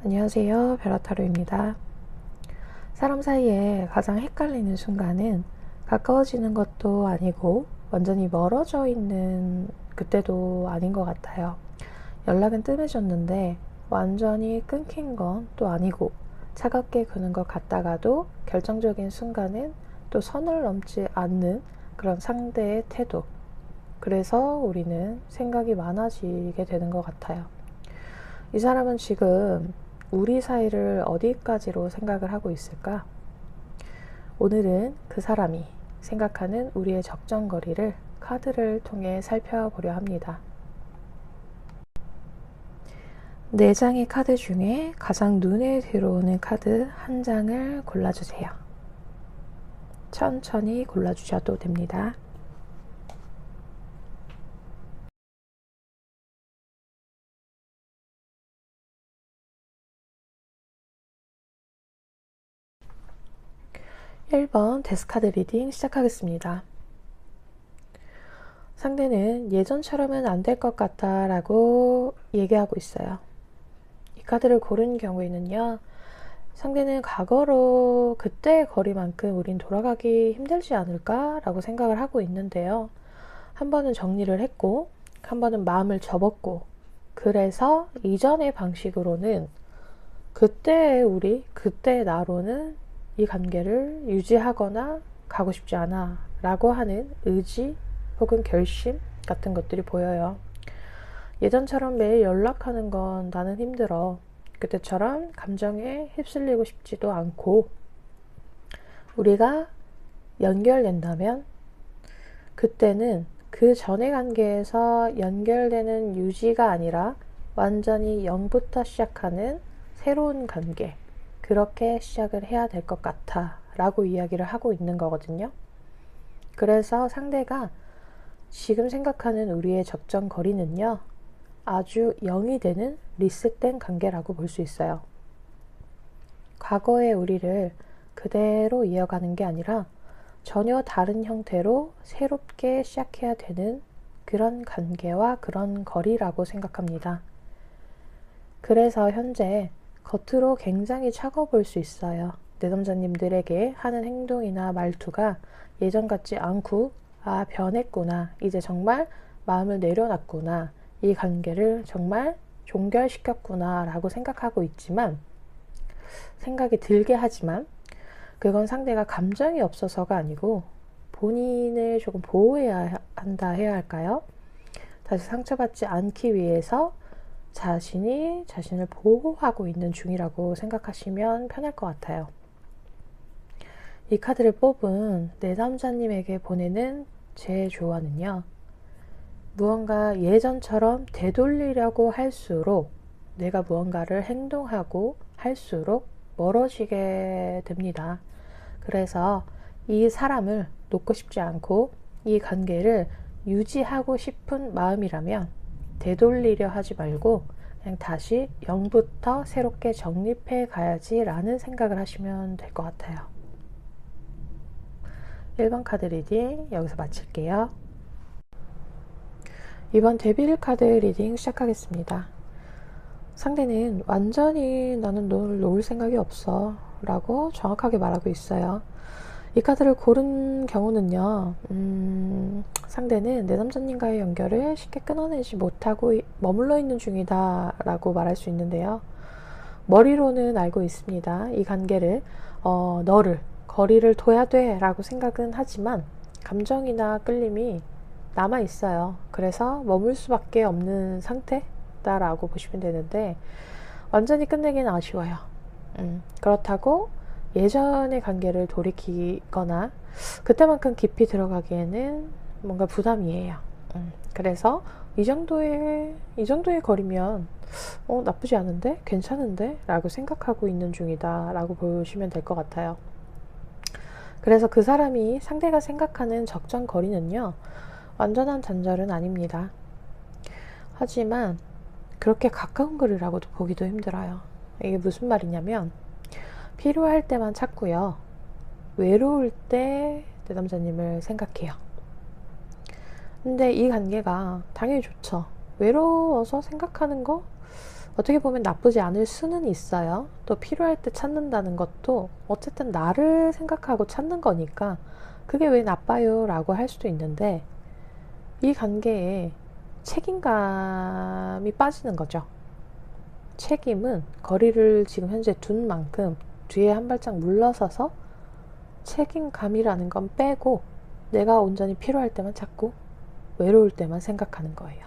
안녕하세요. 베라타로입니다. 사람 사이에 가장 헷갈리는 순간은 가까워지는 것도 아니고 완전히 멀어져 있는 그때도 아닌 것 같아요. 연락은 뜸해졌는데 완전히 끊긴 건 또 아니고 차갑게 구는 것 같다가도 결정적인 순간은 또 선을 넘지 않는 그런 상대의 태도. 그래서 우리는 생각이 많아지게 되는 것 같아요. 이 사람은 지금 우리 사이를 어디까지로 생각을 하고 있을까? 오늘은 그 사람이 생각하는 우리의 적정거리를 카드를 통해 살펴보려 합니다. 4장의 카드 중에 가장 눈에 들어오는 카드 한 장을 골라주세요. 천천히 골라주셔도 됩니다. (1번) 데스카드 리딩 시작하겠습니다. 상대는 예전처럼은 안 될 것 같다 라고 얘기하고 있어요. 이 카드를 고른 경우에는요, 상대는 과거로 그때의 거리만큼 우린 돌아가기 힘들지 않을까 라고 생각을 하고 있는데요. 한 번은 정리를 했고 한 번은 마음을 접었고, 그래서 이전의 방식으로는 그때의 우리, 그때의 나로는 이 관계를 유지하거나 가고 싶지 않아 라고 하는 의지 혹은 결심 같은 것들이 보여요. 예전처럼 매일 연락하는 건 나는 힘들어. 그때처럼 감정에 휩쓸리고 싶지도 않고, 우리가 연결된다면 그때는 그 전의 관계에서 연결되는 유지가 아니라 완전히 0부터 시작하는 새로운 관계, 그렇게 시작을 해야 될 것 같아 라고 이야기를 하고 있는 거거든요. 그래서 상대가 지금 생각하는 우리의 적정 거리는요, 아주 0이 되는 리셋된 관계라고 볼 수 있어요. 과거의 우리를 그대로 이어가는 게 아니라 전혀 다른 형태로 새롭게 시작해야 되는 그런 관계와 그런 거리라고 생각합니다. 그래서 현재 겉으로 굉장히 차가워 보일 수 있어요. 내담자님들에게 하는 행동이나 말투가 예전 같지 않고, 아, 변했구나, 이제 정말 마음을 내려놨구나, 이 관계를 정말 종결시켰구나 라고 생각하고 있지만, 생각이 들게 하지만 그건 상대가 감정이 없어서가 아니고 본인을 조금 보호해야 한다 해야 할까요? 다시 상처받지 않기 위해서 자신이 자신을 보호하고 있는 중이라고 생각하시면 편할 것 같아요. 이 카드를 뽑은 내담자님에게 보내는 제 조언은요, 무언가 예전처럼 되돌리려고 할수록, 내가 무언가를 행동하고 할수록 멀어지게 됩니다. 그래서 이 사람을 놓고 싶지 않고 이 관계를 유지하고 싶은 마음이라면 되돌리려 하지 말고 그냥 다시 0부터 새롭게 정립해 가야지 라는 생각을 하시면 될 것 같아요. 1번 카드 리딩 여기서 마칠게요. 이번 데빌 카드 리딩 시작하겠습니다. 상대는 완전히 나는 너를 놓을 생각이 없어 라고 정확하게 말하고 있어요. 이 카드를 고른 경우는요, 상대는 내담자님과의 연결을 쉽게 끊어내지 못하고 머물러 있는 중이다 라고 말할 수 있는데요. 머리로는 알고 있습니다. 이 관계를 너를 거리를 둬야 돼 라고 생각은 하지만 감정이나 끌림이 남아 있어요. 그래서 머물 수밖에 없는 상태다라고 보시면 되는데, 완전히 끝내기는 아쉬워요. 그렇다고 예전의 관계를 돌이키거나 그때만큼 깊이 들어가기에는 뭔가 부담이에요. 그래서 이 정도의 거리면 나쁘지 않은데? 괜찮은데? 라고 생각하고 있는 중이다 라고 보시면 될 것 같아요. 그래서 그 사람이 상대가 생각하는 적정 거리는요, 완전한 단절은 아닙니다. 하지만 그렇게 가까운 거리라고도 보기도 힘들어요. 이게 무슨 말이냐면, 필요할 때만 찾고요, 외로울 때 내담자님을 생각해요. 근데 이 관계가 당연히 좋죠. 외로워서 생각하는 거 어떻게 보면 나쁘지 않을 수는 있어요. 또 필요할 때 찾는다는 것도 어쨌든 나를 생각하고 찾는 거니까 그게 왜 나빠요 라고 할 수도 있는데, 이 관계에 책임감이 빠지는 거죠. 책임은 거리를 지금 현재 둔 만큼 뒤에 한 발짝 물러서서 책임감이라는 건 빼고 내가 온전히 필요할 때만 찾고 외로울 때만 생각하는 거예요.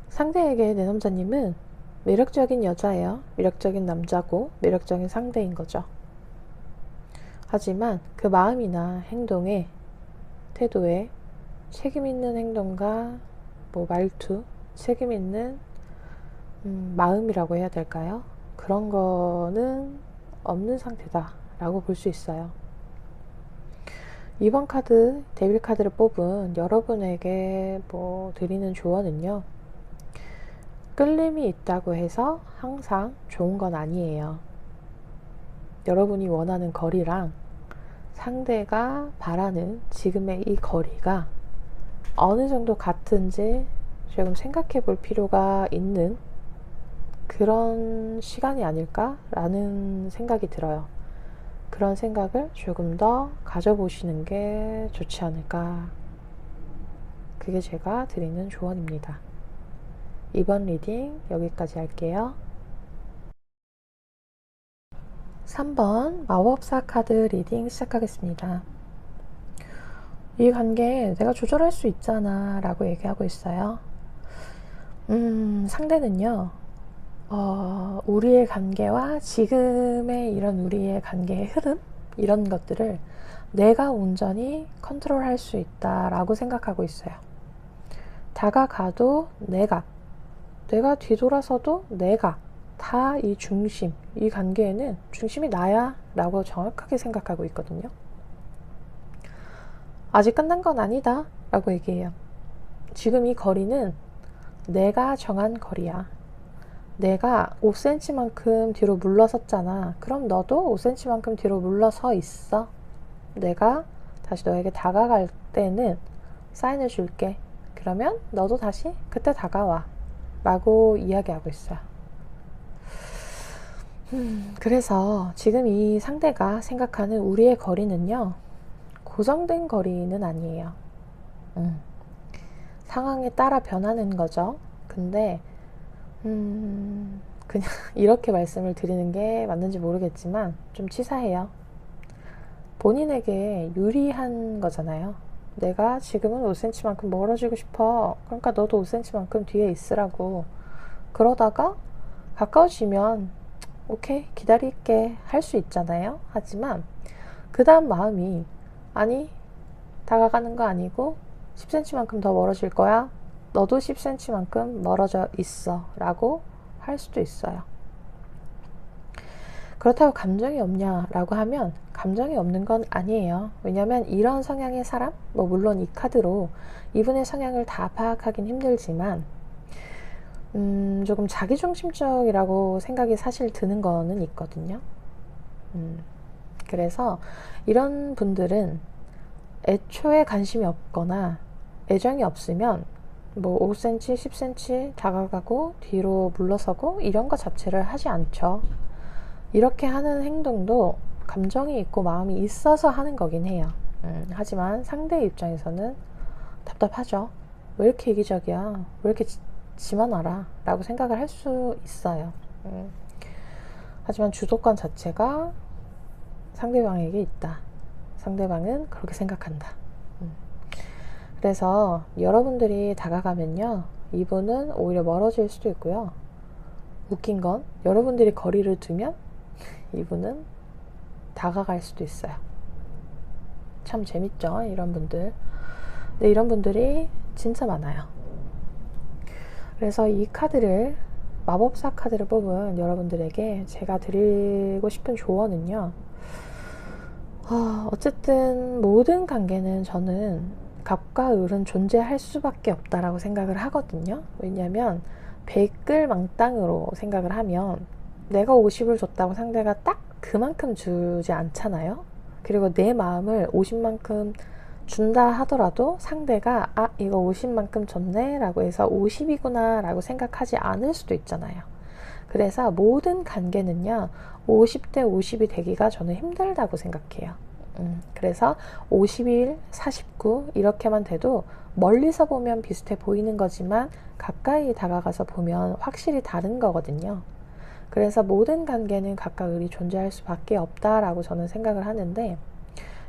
상대에게 내 남자님은 매력적인 여자예요. 매력적인 남자고 매력적인 상대인 거죠. 하지만 그 마음이나 행동에, 태도에 책임 있는 행동과 말투, 책임 있는 마음이라고 해야 될까요? 그런 거는 없는 상태다라고 볼 수 있어요. 이번 카드, 데빌 카드를 뽑은 여러분에게 드리는 조언은요, 끌림이 있다고 해서 항상 좋은 건 아니에요. 여러분이 원하는 거리랑 상대가 바라는 지금의 이 거리가 어느 정도 같은지 조금 생각해 볼 필요가 있는 그런 시간이 아닐까라는 생각이 들어요. 그런 생각을 조금 더 가져보시는 게 좋지 않을까. 그게 제가 드리는 조언입니다. 이번 리딩 여기까지 할게요. 3번 마법사 카드 리딩 시작하겠습니다. 이 관계 내가 조절할 수 있잖아 라고 얘기하고 있어요. 상대는요, 우리의 관계와 지금의 이런 우리의 관계의 흐름, 이런 것들을 내가 온전히 컨트롤할 수 있다라고 생각하고 있어요. 다가가도 내가 뒤돌아서도 내가 다 이 중심, 이 관계에는 중심이 나야 라고 정확하게 생각하고 있거든요. 아직 끝난 건 아니다 라고 얘기해요. 지금 이 거리는 내가 정한 거리야. 내가 5cm만큼 뒤로 물러섰잖아. 그럼 너도 5cm만큼 뒤로 물러서 있어. 내가 다시 너에게 다가갈 때는 사인을 줄게. 그러면 너도 다시 그때 다가와 라고 이야기하고 있어요. 그래서 지금 이 상대가 생각하는 우리의 거리는요, 고정된 거리는 아니에요. 상황에 따라 변하는 거죠. 근데 그냥 이렇게 말씀을 드리는 게 맞는지 모르겠지만 좀 치사해요. 본인에게 유리한 거잖아요. 내가 지금은 5cm만큼 멀어지고 싶어. 그러니까 너도 5cm만큼 뒤에 있으라고. 그러다가 가까워지면 오케이 기다릴게 할 수 있잖아요. 하지만 그 다음 마음이 아니 다가가는 거 아니고 10cm만큼 더 멀어질 거야. 너도 10cm만큼 멀어져 있어 라고 할 수도 있어요. 그렇다고 감정이 없냐라고 하면 감정이 없는 건 아니에요. 왜냐하면 이런 성향의 사람, 물론 이 카드로 이분의 성향을 다 파악하긴 힘들지만 조금 자기중심적이라고 생각이 사실 드는 거는 있거든요. 그래서 이런 분들은 애초에 관심이 없거나 애정이 없으면 5cm, 10cm 다가가고 뒤로 물러서고 이런 거 자체를 하지 않죠. 이렇게 하는 행동도 감정이 있고 마음이 있어서 하는 거긴 해요. 하지만 상대 입장에서는 답답하죠. 왜 이렇게 이기적이야? 왜 이렇게 지만 알아? 라고 생각을 할 수 있어요. 하지만 주도권 자체가 상대방에게 있다. 상대방은 그렇게 생각한다. 그래서 여러분들이 다가가면요, 이분은 오히려 멀어질 수도 있고요. 웃긴 건 여러분들이 거리를 두면 이분은 다가갈 수도 있어요. 참 재밌죠, 이런 분들. 근데 이런 분들이 진짜 많아요. 그래서 이 카드를, 마법사 카드를 뽑은 여러분들에게 제가 드리고 싶은 조언은요, 어쨌든 모든 관계는 저는 갑과 을은 존재할 수밖에 없다라고 생각을 하거든요. 왜냐하면 백을망땅으로 생각을 하면 내가 50을 줬다고 상대가 딱 그만큼 주지 않잖아요. 그리고 내 마음을 50만큼 준다 하더라도 상대가 이거 50만큼 줬네 라고 해서 50이구나 라고 생각하지 않을 수도 있잖아요. 그래서 모든 관계는요 50대 50이 되기가 저는 힘들다고 생각해요. 그래서 51, 49 이렇게만 돼도 멀리서 보면 비슷해 보이는 거지만 가까이 다가가서 보면 확실히 다른 거거든요. 그래서 모든 관계는 각각 을이 존재할 수밖에 없다라고 저는 생각을 하는데,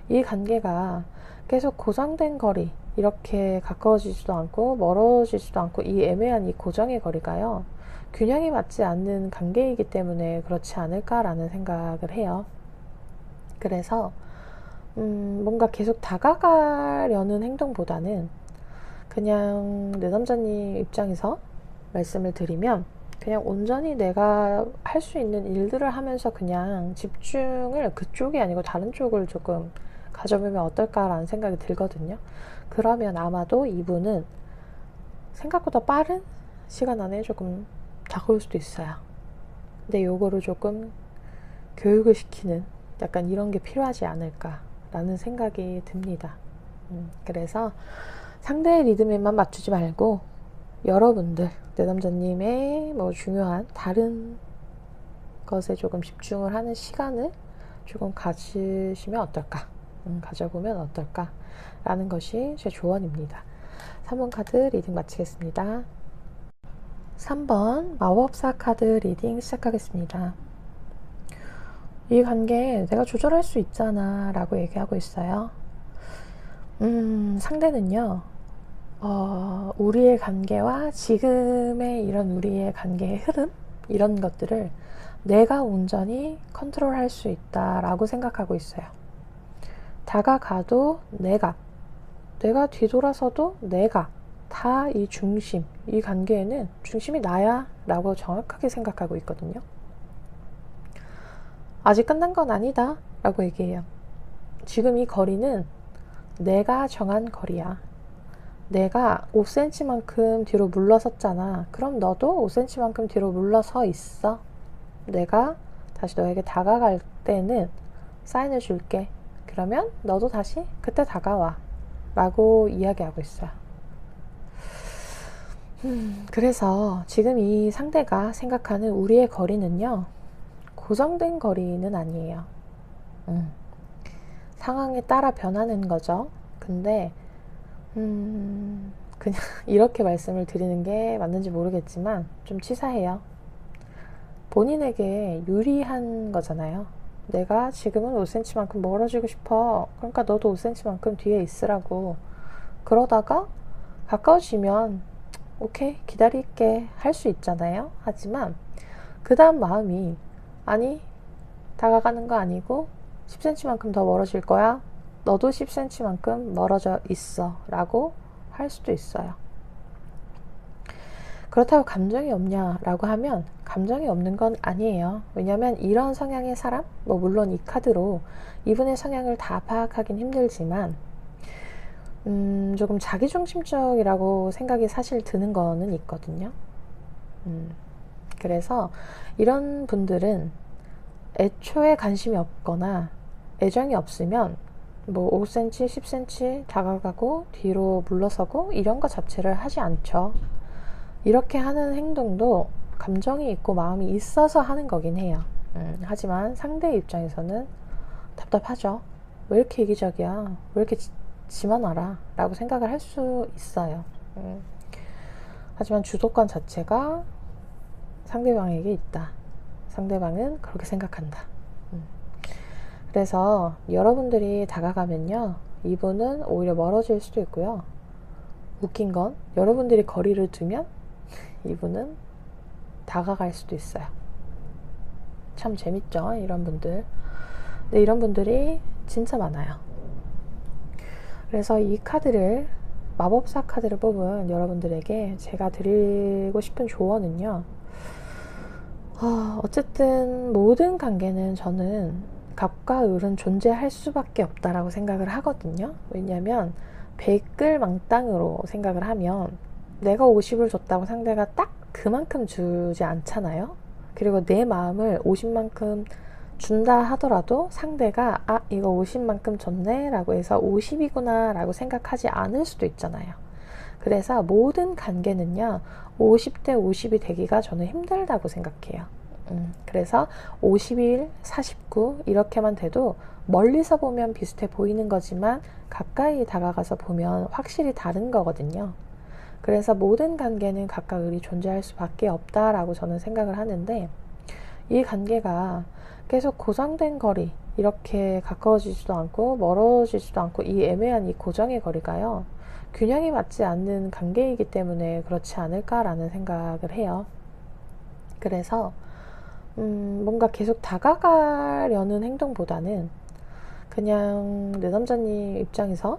이 관계가 계속 고정된 거리, 이렇게 가까워지지도 않고 멀어지지도 않고 이 애매한 이 고정의 거리가요 균형이 맞지 않는 관계이기 때문에 그렇지 않을까라는 생각을 해요. 그래서 뭔가 계속 다가가려는 행동보다는 그냥 내 남자님 입장에서 말씀을 드리면 그냥 온전히 내가 할 수 있는 일들을 하면서 그냥 집중을 그쪽이 아니고 다른 쪽을 조금 가져보면 어떨까라는 생각이 들거든요. 그러면 아마도 이분은 생각보다 빠른 시간 안에 조금 다가올 수도 있어요. 근데 요거를 조금 교육을 시키는 약간 이런 게 필요하지 않을까라는 생각이 듭니다. 그래서 상대의 리듬에만 맞추지 말고 여러분들, 내 남자님의 뭐 중요한 다른 것에 조금 집중을 하는 시간을 조금 가지시면 어떨까, 가져보면 어떨까 라는 것이 제 조언입니다. 3번 카드 리딩 마치겠습니다. 3번 마법사 카드 리딩 시작하겠습니다. 이 관계 내가 조절할 수 있잖아 라고 얘기하고 있어요. 상대는요 우리의 관계와 지금의 이런 우리의 관계의 흐름, 이런 것들을 내가 온전히 컨트롤할 수 있다라고 생각하고 있어요. 다가가도 내가 뒤돌아서도 내가 다 이 중심, 이 관계에는 중심이 나야 라고 정확하게 생각하고 있거든요. 아직 끝난 건 아니다 라고 얘기해요. 지금 이 거리는 내가 정한 거리야. 내가 5cm만큼 뒤로 물러섰잖아. 그럼 너도 5cm만큼 뒤로 물러서 있어. 내가 다시 너에게 다가갈 때는 사인을 줄게. 그러면 너도 다시 그때 다가와 라고 이야기하고 있어요. 그래서 지금 이 상대가 생각하는 우리의 거리는요 고정된 거리는 아니에요. 상황에 따라 변하는 거죠. 근데 그냥 이렇게 말씀을 드리는 게 맞는지 모르겠지만 좀 치사해요. 본인에게 유리한 거잖아요. 내가 지금은 5cm만큼 멀어지고 싶어. 그러니까 너도 5cm만큼 뒤에 있으라고. 그러다가 가까워지면 오케이 기다릴게 할 수 있잖아요. 하지만 그 다음 마음이 아니 다가가는 거 아니고 10cm만큼 더 멀어질 거야. 너도 10cm만큼 멀어져 있어 라고 할 수도 있어요. 그렇다고 감정이 없냐라고 하면 감정이 없는 건 아니에요. 왜냐하면 이런 성향의 사람, 물론 이 카드로 이분의 성향을 다 파악하긴 힘들지만 조금 자기중심적이라고 생각이 사실 드는 거는 있거든요. 그래서 이런 분들은 애초에 관심이 없거나 애정이 없으면 5cm, 10cm 다가가고 뒤로 물러서고 이런 거 자체를 하지 않죠. 이렇게 하는 행동도 감정이 있고 마음이 있어서 하는 거긴 해요. 하지만 상대 입장에서는 답답하죠. 왜 이렇게 이기적이야? 왜 이렇게 지만 알아? 라고 생각을 할 수 있어요. 하지만 주도권 자체가 상대방에게 있다. 상대방은 그렇게 생각한다. 그래서 여러분들이 다가가면요 이분은 오히려 멀어질 수도 있고요. 웃긴 건 여러분들이 거리를 두면 이분은 다가갈 수도 있어요. 참 재밌죠 이런 분들. 근데 이런 분들이 진짜 많아요. 그래서 이 카드를, 마법사 카드를 뽑은 여러분들에게 제가 드리고 싶은 조언은요, 어쨌든 모든 관계는 저는 갑과 을은 존재할 수밖에 없다라고 생각을 하거든요. 왜냐하면 백을망땅으로 생각을 하면 내가 50을 줬다고 상대가 딱 그만큼 주지 않잖아요. 그리고 내 마음을 50만큼 준다 하더라도 상대가 이거 50만큼 줬네 라고 해서 50이구나 라고 생각하지 않을 수도 있잖아요. 그래서 모든 관계는요 50대 50이 되기가 저는 힘들다고 생각해요. 그래서 51, 49 이렇게만 돼도 멀리서 보면 비슷해 보이는 거지만 가까이 다가가서 보면 확실히 다른 거거든요. 그래서 모든 관계는 각각 을이 존재할 수밖에 없다라고 저는 생각을 하는데, 이 관계가 계속 고정된 거리, 이렇게 가까워지지도 않고 멀어지지도 않고 이 애매한 이 고정의 거리가요 균형이 맞지 않는 관계이기 때문에 그렇지 않을까라는 생각을 해요. 그래서 뭔가 계속 다가가려는 행동보다는 그냥 내 남자님 입장에서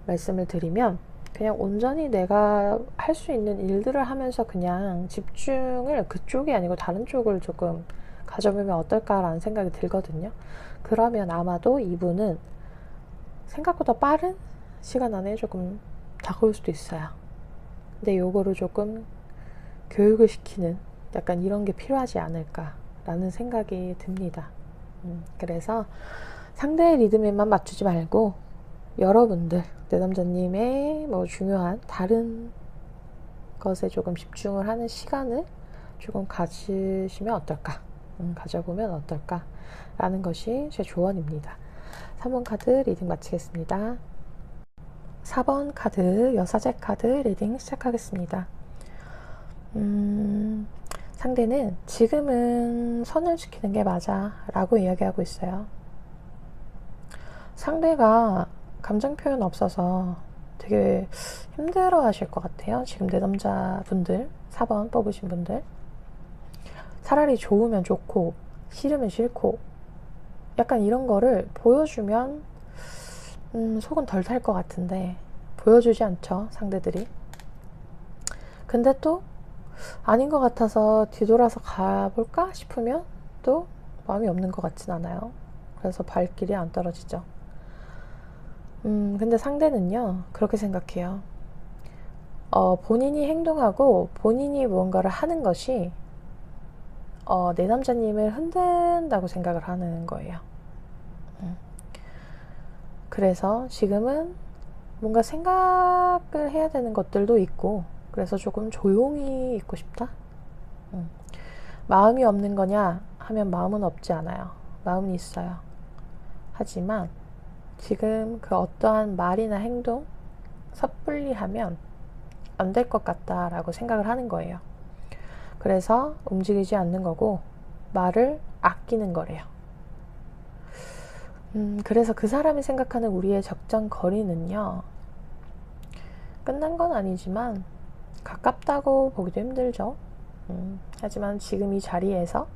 말씀을 드리면 그냥 온전히 내가 할 수 있는 일들을 하면서 그냥 집중을 그쪽이 아니고 다른 쪽을 조금 가져보면 어떨까라는 생각이 들거든요. 그러면 아마도 이분은 생각보다 빠른 시간 안에 조금 다가올 수도 있어요. 근데 요거를 조금 교육을 시키는 약간 이런 게 필요하지 않을까라는 생각이 듭니다. 그래서 상대의 리듬에만 맞추지 말고 여러분들, 내 남자님의 뭐 중요한 다른 것에 조금 집중을 하는 시간을 조금 가지시면 어떨까, 가져보면 어떨까 라는 것이 제 조언입니다. 3번 카드 리딩 마치겠습니다. 4번 카드 여사제 카드 리딩 시작하겠습니다. 상대는 지금은 선을 지키는 게 맞아 라고 이야기하고 있어요. 상대가 감정 표현 없어서 되게 힘들어 하실 것 같아요. 지금 내 남자분들, 4번 뽑으신 분들. 차라리 좋으면 좋고 싫으면 싫고 약간 이런 거를 보여주면 속은 덜 탈 것 같은데 보여주지 않죠, 상대들이. 근데 또 아닌 것 같아서 뒤돌아서 가볼까 싶으면 또 마음이 없는 것 같진 않아요. 그래서 발길이 안 떨어지죠. 근데 상대는요 그렇게 생각해요. 본인이 행동하고 본인이 무언가를 하는 것이 내 남자님을 흔든다고 생각을 하는 거예요. 그래서 지금은 뭔가 생각을 해야 되는 것들도 있고, 그래서 조금 조용히 있고 싶다. 마음이 없는 거냐 하면 마음은 없지 않아요. 마음은 있어요. 하지만 지금 그 어떠한 말이나 행동 섣불리 하면 안 될 것 같다라고 생각을 하는 거예요. 그래서 움직이지 않는 거고 말을 아끼는 거래요. 그래서 그 사람이 생각하는 우리의 적정 거리는요 끝난 건 아니지만 가깝다고 보기도 힘들죠. 하지만 지금 이 자리에서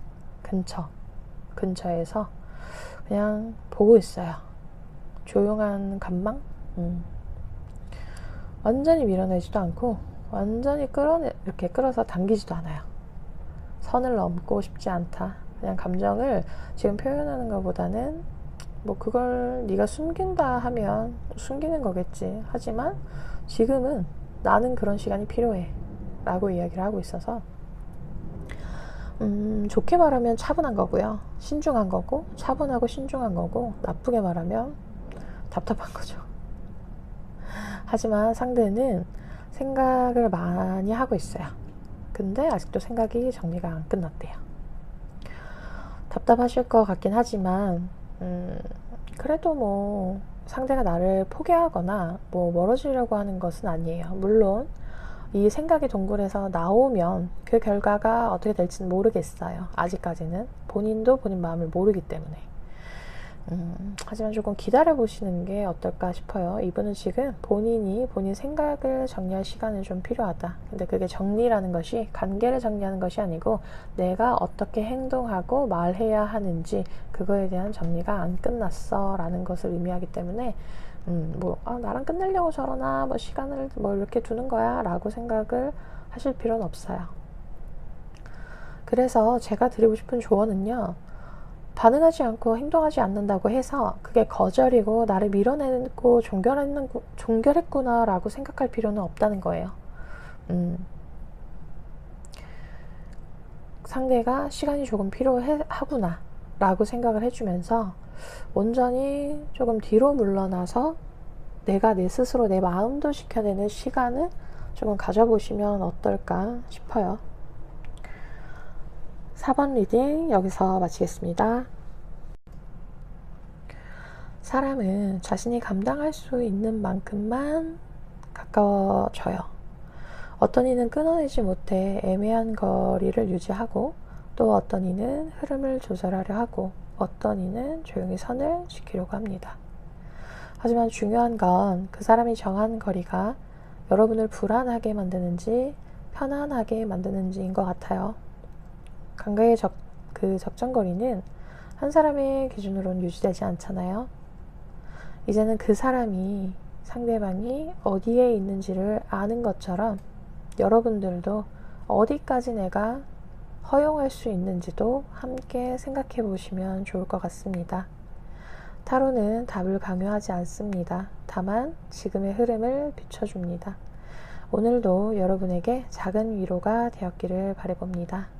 근처에서 그냥 보고 있어요. 조용한 감망? 완전히 밀어내지도 않고 완전히 이렇게 끌어서 당기지도 않아요. 선을 넘고 싶지 않다. 그냥 감정을 지금 표현하는 것보다는 뭐 그걸 네가 숨긴다 하면 숨기는 거겠지. 하지만 지금은 나는 그런 시간이 필요해 라고 이야기를 하고 있어서 좋게 말하면 차분한 거고요. 신중한 거고, 차분하고 신중한 거고, 나쁘게 말하면 답답한 거죠. 하지만 상대는 생각을 많이 하고 있어요. 근데 아직도 생각이 정리가 안 끝났대요. 답답하실 것 같긴 하지만 그래도 뭐 상대가 나를 포기하거나 뭐 멀어지려고 하는 것은 아니에요. 물론 이 생각이 동굴에서 나오면 그 결과가 어떻게 될지는 모르겠어요. 아직까지는 본인도 본인 마음을 모르기 때문에. 하지만 조금 기다려 보시는 게 어떨까 싶어요. 이분은 지금 본인 생각을 정리할 시간이 좀 필요하다. 근데 그게 정리라는 것이 관계를 정리하는 것이 아니고 내가 어떻게 행동하고 말해야 하는지 그거에 대한 정리가 안 끝났어 라는 것을 의미하기 때문에 나랑 끝내려고 저러나 뭐 시간을 뭐 이렇게 두는 거야 라고 생각을 하실 필요는 없어요. 그래서 제가 드리고 싶은 조언은요, 반응하지 않고 행동하지 않는다고 해서 그게 거절이고 나를 밀어내고 종결했구나 라고 생각할 필요는 없다는 거예요. 상대가 시간이 조금 필요하구나 라고 생각을 해주면서 온전히 조금 뒤로 물러나서 내가 내 스스로 내 마음도 지켜내는 시간을 조금 가져보시면 어떨까 싶어요. 4번 리딩 여기서 마치겠습니다. 사람은 자신이 감당할 수 있는 만큼만 가까워져요. 어떤 이는 끊어내지 못해 애매한 거리를 유지하고, 또 어떤 이는 흐름을 조절하려 하고, 어떤 이는 조용히 선을 지키려고 합니다. 하지만 중요한 건 그 사람이 정한 거리가 여러분을 불안하게 만드는지 편안하게 만드는지인 것 같아요. 관계의 적정거리는 한 사람의 기준으로는 유지되지 않잖아요. 이제는 그 사람이, 상대방이 어디에 있는지를 아는 것처럼 여러분들도 어디까지 내가 허용할 수 있는지도 함께 생각해 보시면 좋을 것 같습니다. 타로는 답을 강요하지 않습니다. 다만 지금의 흐름을 비춰줍니다. 오늘도 여러분에게 작은 위로가 되었기를 바라봅니다.